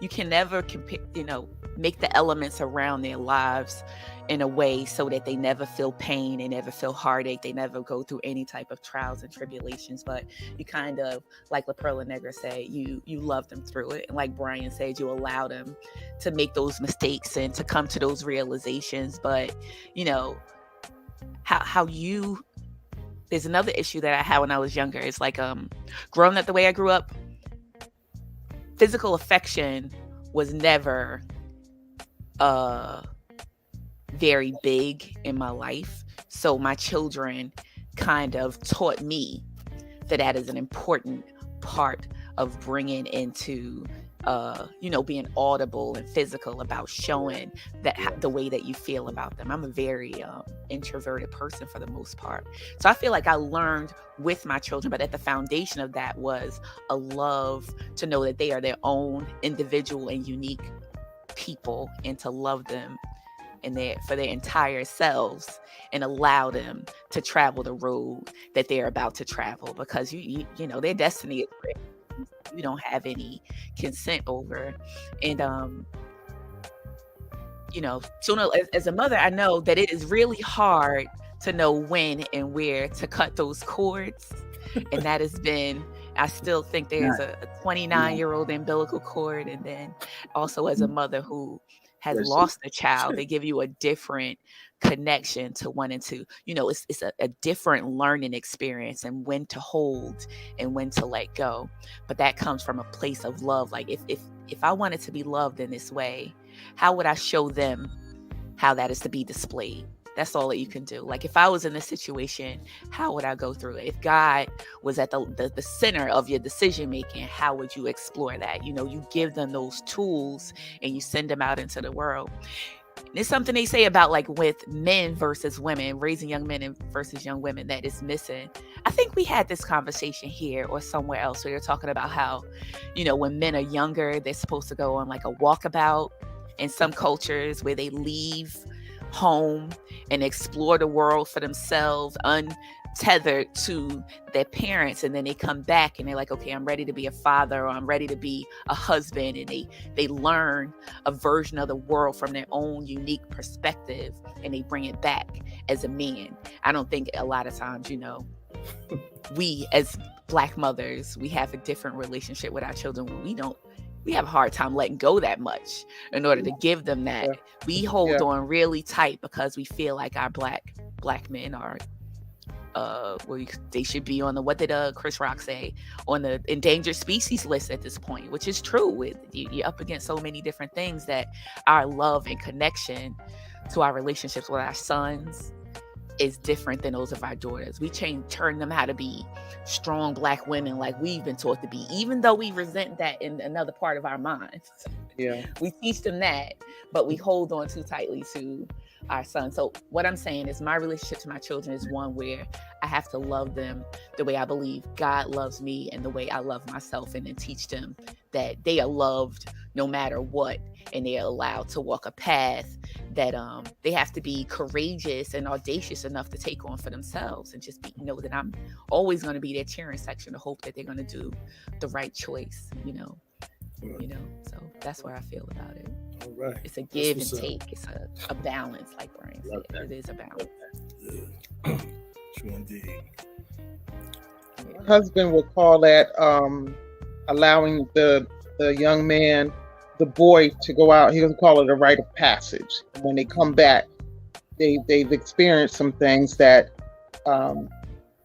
you can never compare, make the elements around their lives in a way so that they never feel pain, they never feel heartache, they never go through any type of trials and tribulations. But you kind of, like La Perla Negra said, you love them through it. And like Brian said, you allow them to make those mistakes and to come to those realizations. But there's another issue that I had when I was younger. It's like growing up the way I grew up, physical affection was never very big in my life. So my children kind of taught me that is an important part of bringing into being audible and physical about showing that the way that you feel about them. I'm a very introverted person for the most part. So I feel like I learned with my children, but at the foundation of that was a love to know that they are their own individual and unique people, and to love them for their entire selves, and allow them to travel the road that they're about to travel, because their destiny is written. You don't have any consent over. And as a mother, I know that it is really hard to know when and where to cut those cords. And that has been, I still think there's a 29-year-old umbilical cord. And then also as a mother who has lost a child, they give you a different connection to wanting to, it's a different learning experience, and when to hold and when to let go. But that comes from a place of love. Like if I wanted to be loved in this way, how would I show them how that is to be displayed? That's all that you can do. Like if I was in this situation, how would I go through it? If God was at the center of your decision making, how would you explore that? You give them those tools and you send them out into the world. There's something they say about like with men versus women, raising young men versus young women, that is missing. I think we had this conversation here or somewhere else where you're talking about how, when men are younger, they're supposed to go on like a walkabout in some cultures where they leave home and explore the world for themselves, untethered to their parents, and then they come back and they're like, okay, I'm ready to be a father, or I'm ready to be a husband, and they learn a version of the world from their own unique perspective, and they bring it back as a man. I don't think a lot of times, we as Black mothers, we have a different relationship with our children when we have a hard time letting go that much in order to give them that. Yeah. We hold on really tight because we feel like our black men are, they should be on what did Chris Rock say, on the endangered species list at this point, which is true. You're up against so many different things that our love and connection to our relationships with our sons is different than those of our daughters. We turn them how to be strong Black women like we've been taught to be, even though we resent that in another part of our minds. Yeah, we teach them that, but we hold on too tightly to our sons. So what I'm saying is my relationship to my children is one where I have to love them the way I believe God loves me and the way I love myself, and then teach them that they are loved no matter what, and they are allowed to walk a path that they have to be courageous and audacious enough to take on for themselves, and just know that I'm always going to be their cheering section to hope that they're going to do the right choice, so that's where I feel about it. All right. It's a give and take. It's a balance, like Brian said. It is a balance. Yeah. True indeed. My husband would call that allowing the young man, the boy, to go out. He doesn't call it a rite of passage. When they come back, they've experienced some things that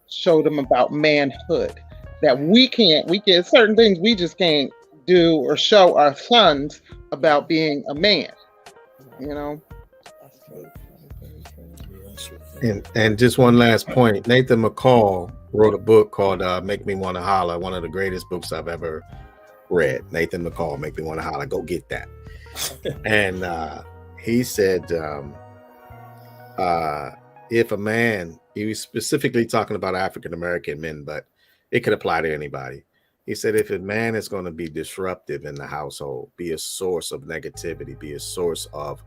show them about manhood that we can't certain things we just can't do or show our sons about being a man, And just one last point, Nathan McCall wrote a book called Make Me Want to Holler, one of the greatest books I've ever read. Nathan McCall, Make Me Want to Holler, go get that. And he said if a man, he was specifically talking about African-American men, but it could apply to anybody. He said, if a man is going to be disruptive in the household, be a source of negativity, be a source of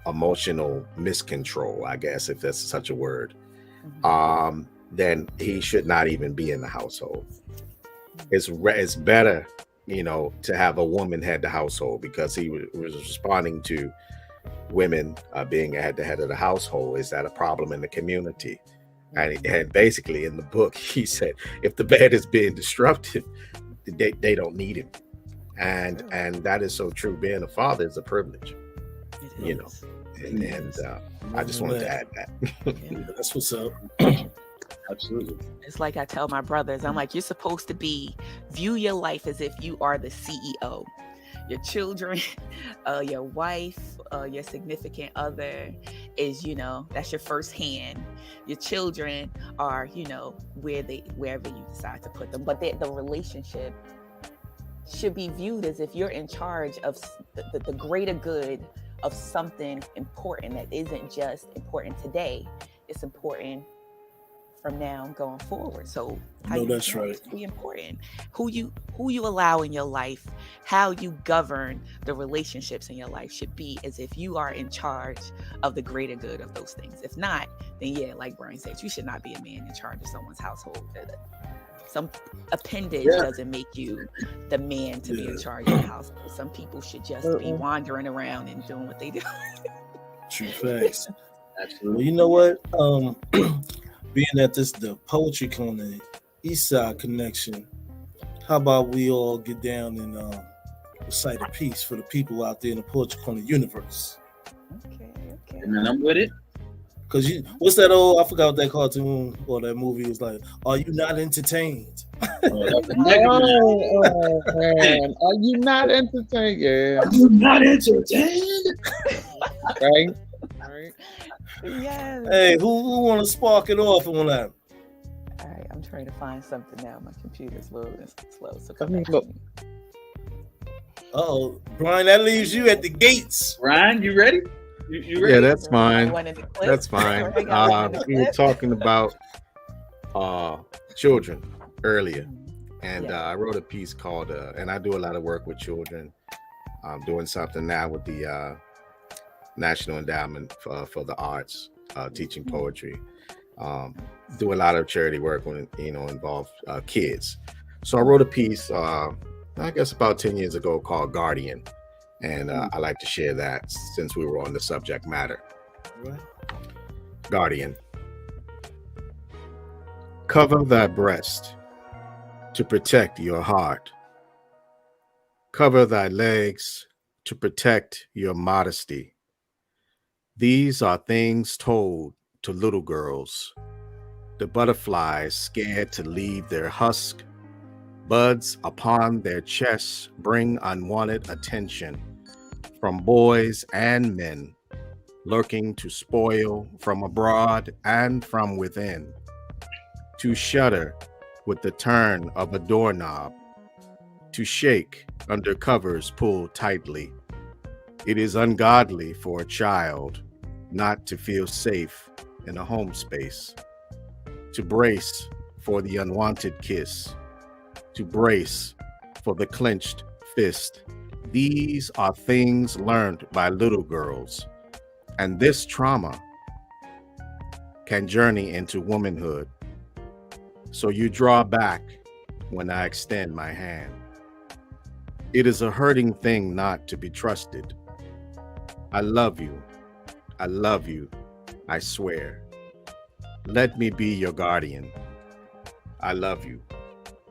emotional miscontrol, I guess, if that's such a word, then he should not even be in the household. It's better, to have a woman head the household, because he was responding to women being at the head of the household. Is that a problem in the community? And basically in the book, he said, if the man is being disruptive, they don't need him. And that is so true. Being a father is a privilege, and I just wanted to add that. Yeah, that's what's up. Absolutely. It's like I tell my brothers, I'm like, you're supposed to view your life as if you are the CEO. Your children, your wife, your significant other is, that's your first hand. Your children are, wherever you decide to put them. But the relationship should be viewed as if you're in charge of the greater good of something important that isn't just important today. It's important from now going forward. So that's right. Be important. Who you allow in your life, how you govern the relationships in your life should be as if you are in charge of the greater good of those things. If not, then yeah, like Brian said, you should not be a man in charge of someone's household. Some appendage doesn't make you the man to be in charge of the house. Some people should just be wandering around and doing what they do. True facts. Absolutely. Well, you know what? Being that this the Poetry Corner Eastside connection, how about we all get down and recite a piece for the people out there in the Poetry Corner universe? Okay. And then I'm with it. Cause what's that old? I forgot what that cartoon or that movie was like. Are you not entertained? Man, are you not entertained? Yeah. Are you not entertained? Right. Yes. Hey, who want to spark it off and all that? All right, I'm trying to find something now. My computer's loading slow, so Let come me back look. to me. Brian, that leaves you at the gates. Ryan, you ready? You ready? Yeah, that's fine. One in the clip. That's fine. I got one in the We were clip. talking about children earlier, and Yeah. I wrote a piece called, and I do a lot of work with children. I'm doing something now with the National Endowment for the Arts, teaching poetry. Do a lot of charity work when involve kids. So I wrote a piece, I guess about 10 years ago, called Guardian, and I like to share that since we were on the subject matter. Right. Guardian. Cover thy breast to protect your heart. Cover thy legs to protect your modesty. These are things told to little girls. The butterflies scared to leave their husk. Buds upon their chests bring unwanted attention from boys and men, lurking to spoil from abroad and from within. To shudder with the turn of a doorknob, to shake under covers pulled tightly. It is ungodly for a child not to feel safe in a home space, to brace for the unwanted kiss, to brace for the clenched fist. These are things learned by little girls, and this trauma can journey into womanhood. So you draw back when I extend my hand. It is a hurting thing not to be trusted. I love you. I love you. I swear. Let me be your guardian. I love you.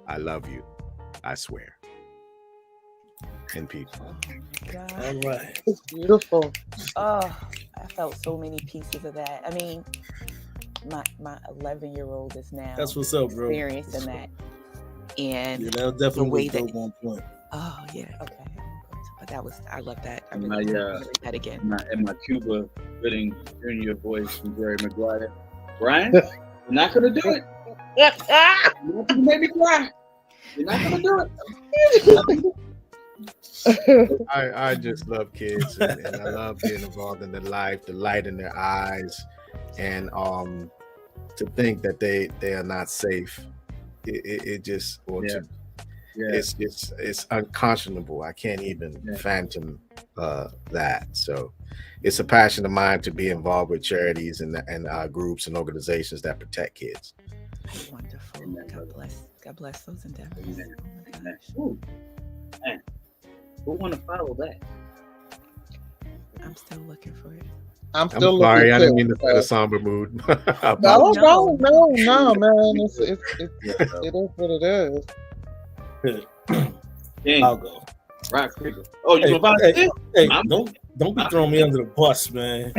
I love you. I swear. In peace. God. All right. It's beautiful. Oh, I felt so many pieces of that. I mean, my 11-year-old is now That's what's up, bro. experiencing that. And Yeah, that definitely way was dope on point. oh yeah, okay. But I love that. I My, really want to read that again. And my Cuba fitting junior voice from Jerry Maguire. Brian, you're not gonna do it. You're not gonna make me cry. You're not gonna do it. I just love kids, and I love being involved in their life, the light in their eyes, and to think that they are not safe. It just it's unconscionable. I can't even fathom that. So it's a passion of mine to be involved with charities and groups and organizations that protect kids. Wonderful. God bless those endeavors. Amen. Oh my Amen. gosh. Ooh. Man, who want to follow that? I'm still looking for it. I'm I'm still sorry, looking I didn't too. mean to set a somber mood. No, No. man. It is what it is. King, I'll go. Rock Creeper. Oh, you Hey, about hey, to hey, I'm- don't be throwing me under the bus, man.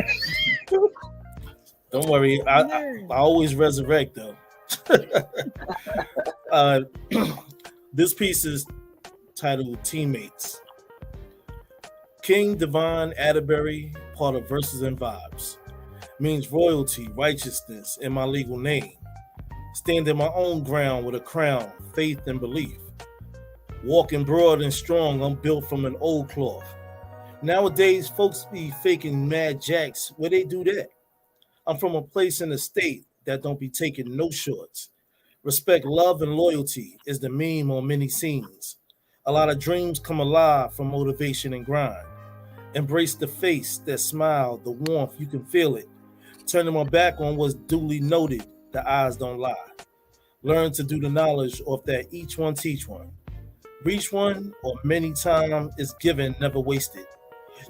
Don't worry, I always resurrect though. This piece is titled Teammates. King Devon Atterberry, part of Verses and Vibes, means royalty, righteousness in my legal name. Stand in my own ground with a crown, faith and belief. Walking broad and strong, I'm built from an old cloth. Nowadays, folks be faking mad jacks. Where they do that? I'm from a place in the state that don't be taking no shorts. Respect, love, and loyalty is the meme on many scenes. A lot of dreams come alive from motivation and grind. Embrace the face, that smile, the warmth, you can feel it. Turning my back on what's duly noted, the eyes don't lie. Learn to do the knowledge of that each one teach one. Reach one or many time is given, never wasted.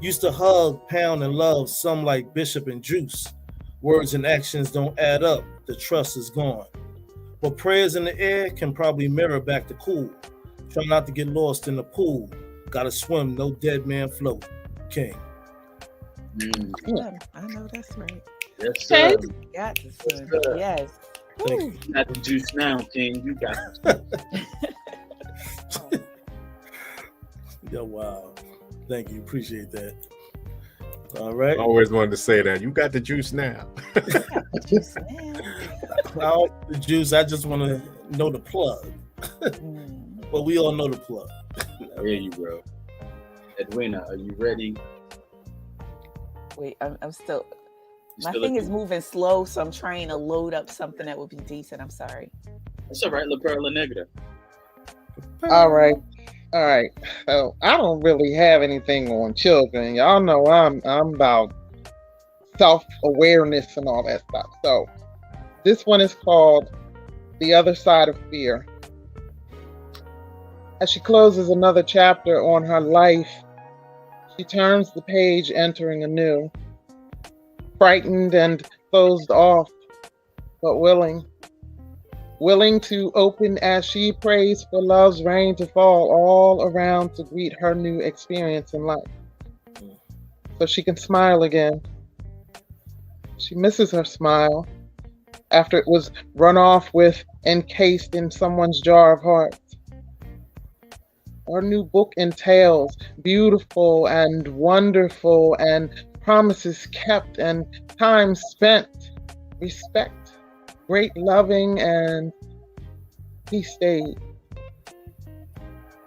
Used to hug, pound, and love some like Bishop and Juice. Words and actions don't add up, the trust is gone. But prayers in the air can probably mirror back to cool. Try not to get lost in the pool. Gotta swim, no dead man float. King. I know that's right. Yes, sir. Got to swim. Yes. Thank you. You got the juice now, King. You got it. Yo, wow. Thank you. Appreciate that. All right. I always wanted to say that. You got the juice now. I don't want the juice. I just want to know the plug. But we all know the plug. I hear you, bro. Edwina, are you ready? Wait, I'm still. My thing is moving slow, so I'm trying to load up something that would be decent. I'm sorry. That's all right, La Perla Negra. All right. So I don't really have anything on children. Y'all know I'm about self-awareness and all that stuff. So this one is called The Other Side of Fear. As she closes another chapter on her life, she turns the page, entering anew. Frightened and closed off, but willing to open as she prays for love's rain to fall all around to greet her new experience in life. So she can smile again. She misses her smile after it was run off with, encased in someone's jar of hearts. Our new book entails beautiful and wonderful and promises kept and time spent, respect, great loving, and he stayed.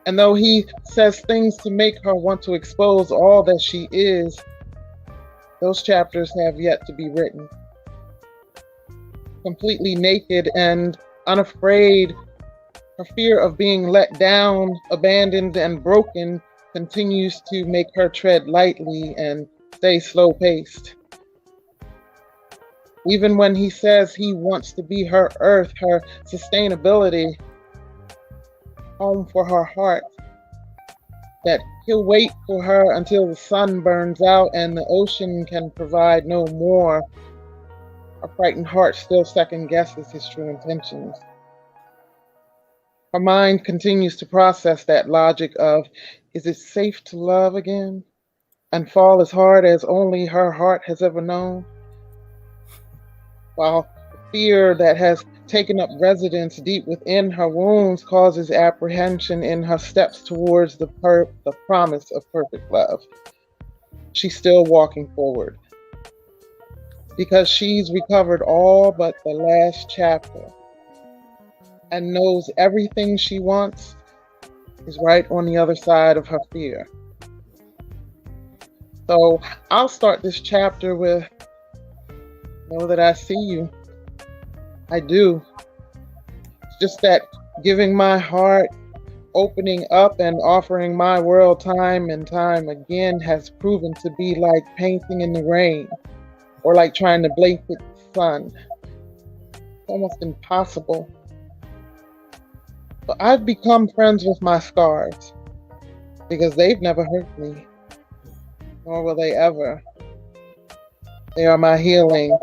And though he says things to make her want to expose all that she is, those chapters have yet to be written. Completely naked and unafraid, her fear of being let down, abandoned, and broken continues to make her tread lightly and stay slow-paced. Even when he says he wants to be her earth, her sustainability, home for her heart, that he'll wait for her until the sun burns out and the ocean can provide no more, her frightened heart still second-guesses his true intentions. Her mind continues to process that logic of, is it safe to love again? And fall as hard as only her heart has ever known? While fear that has taken up residence deep within her wounds causes apprehension in her steps towards the promise of perfect love. She's still walking forward because she's recovered all but the last chapter and knows everything she wants is right on the other side of her fear. So I'll start this chapter with, know that I see you. I do. It's just that giving my heart, opening up and offering my world time and time again has proven to be like painting in the rain or like trying to blanket the sun. It's almost impossible. So I've become friends with my scars because they've never hurt me, nor will they ever. They are my healing,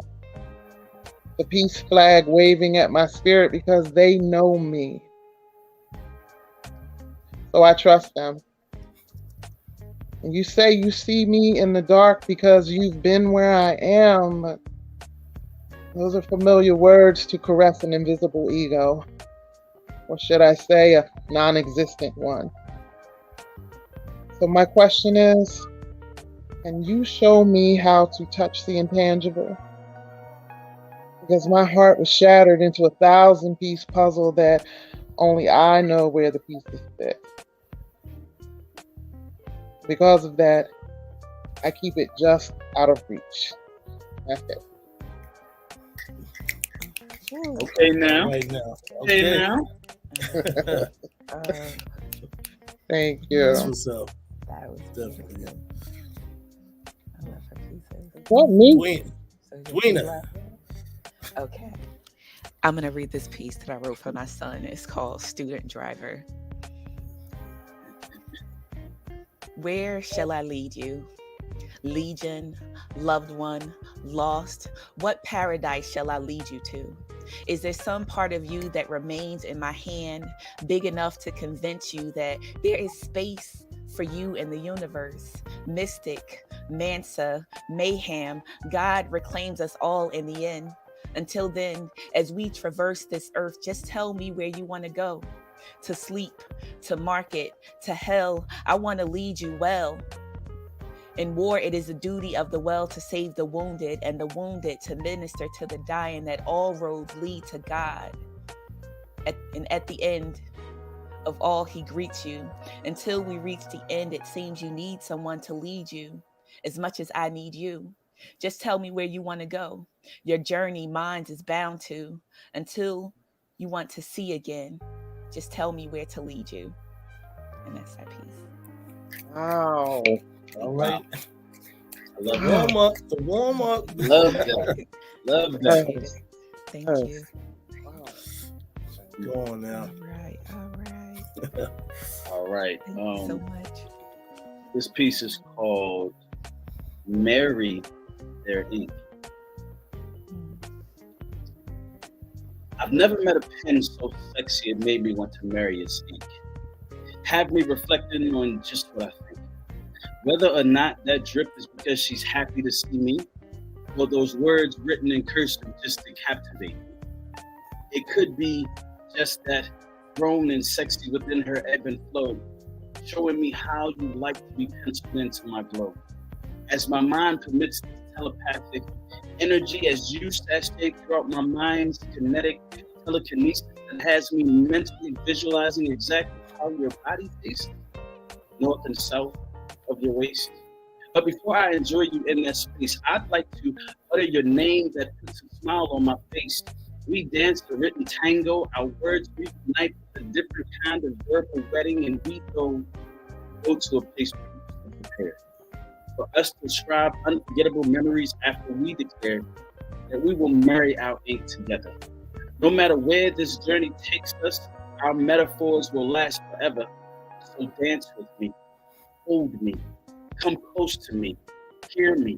the peace flag waving at my spirit because they know me. So I trust them. And you say you see me in the dark because you've been where I am, but those are familiar words to caress an invisible ego. Or should I say a non-existent one. So my question is, can you show me how to touch the intangible? Because my heart was shattered into a 1,000-piece puzzle that only I know where the pieces fit. Because of that, I keep it just out of reach. That's it. Okay now. Right now. Okay now. Thank you. That's what's up. That was Definitely. Yeah. I love her pieces. What, me? Dwena. Okay. I'm going to read this piece that I wrote for my son. It's called Student Driver. Where shall I lead you? Legion, loved one, lost. What paradise shall I lead you to? Is there some part of you that remains in my hand, big enough to convince you that there is space for you in the universe? Mystic, Mansa, mayhem, God reclaims us all in the end. Until then, as we traverse this earth, just tell me where you want to go. To sleep, to market, to hell, I want to lead you well. In war, it is the duty of the well to save the wounded, and the wounded to minister to the dying, that all roads lead to God. And at the end of all, he greets you. Until we reach the end, it seems you need someone to lead you as much as I need you. Just tell me where you want to go. Your journey, mine is bound to. Until you want to see again, just tell me where to lead you. And that's that piece. Wow. All right. I love Warm up. The warm up. Love that. Love that. Thank you. Wow. Go on now. All right. All right. Thank you so much. This piece is called Marry Their Ink. I've never met a pen so sexy it made me want to marry its ink. Have me reflecting on just what I think. Whether or not that drip is because she's happy to see me, or those words written in cursive just to captivate me. It could be just that grown and sexy within her ebb and flow, showing me how you like to be penciled into my glow. As my mind permits this telepathic energy as you sashay throughout my mind's kinetic telekinesis that has me mentally visualizing exactly how your body faces, north and south of your waist. But before I enjoy you in that space, I'd like to utter your name that puts a smile on my face. We dance the written tango, our words reunite with a different kind of verbal wedding, and we go to a place where we can prepare for us to describe unforgettable memories after we declare that we will marry our ink together. No matter where this journey takes us, our metaphors will last forever. So dance with me, hold me, come close to me, hear me,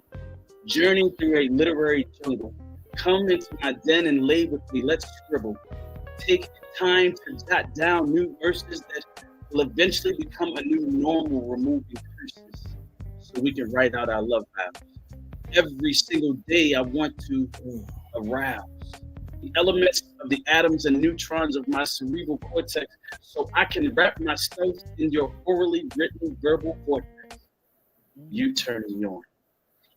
journey through a literary jungle. Come into my den and lay with me, let's scribble. Take time to jot down new verses that will eventually become a new normal, removing curses, so we can write out our love vows. Every single day I want to arouse the elements of the atoms and neutrons of my cerebral cortex so I can wrap myself in your orally written verbal vortex. You turn me on.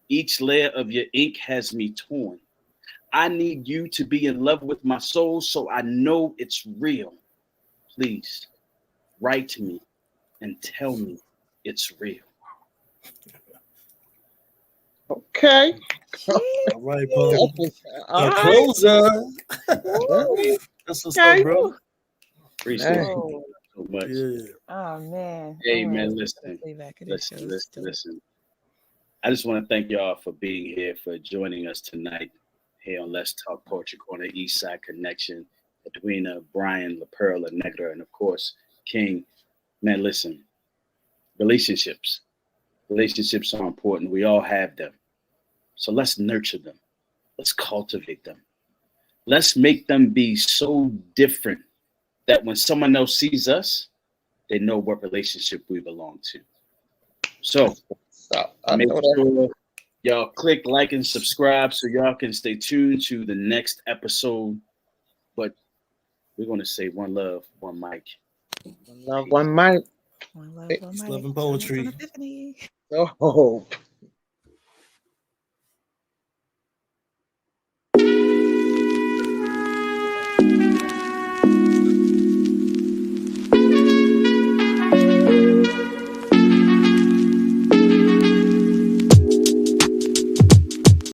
Each layer of your ink has me torn. I need you to be in love with my soul so I know it's real. Please write to me and tell me it's real. Okay. All right, Paul. All right. Closer. That's what's up, bro. Appreciate it so much. Yeah. Oh man. Hey, All man, right. listen. Listen. Listen. I just want to thank y'all for being here, for joining us tonight here on Let's Talk Poetry Corner, Eastside Connection, between Brian, LaPearl, and Nectar, and of course, King. Man, listen, relationships are important. We all have them. So let's nurture them. Let's cultivate them. Let's make them be so different that when someone else sees us, they know what relationship we belong to. So make sure y'all click like and subscribe so y'all can stay tuned to the next episode. But we're going to say one love, one mic. One love, one mic. One love, one It's mic. love and poetry. Epiphany. Oh.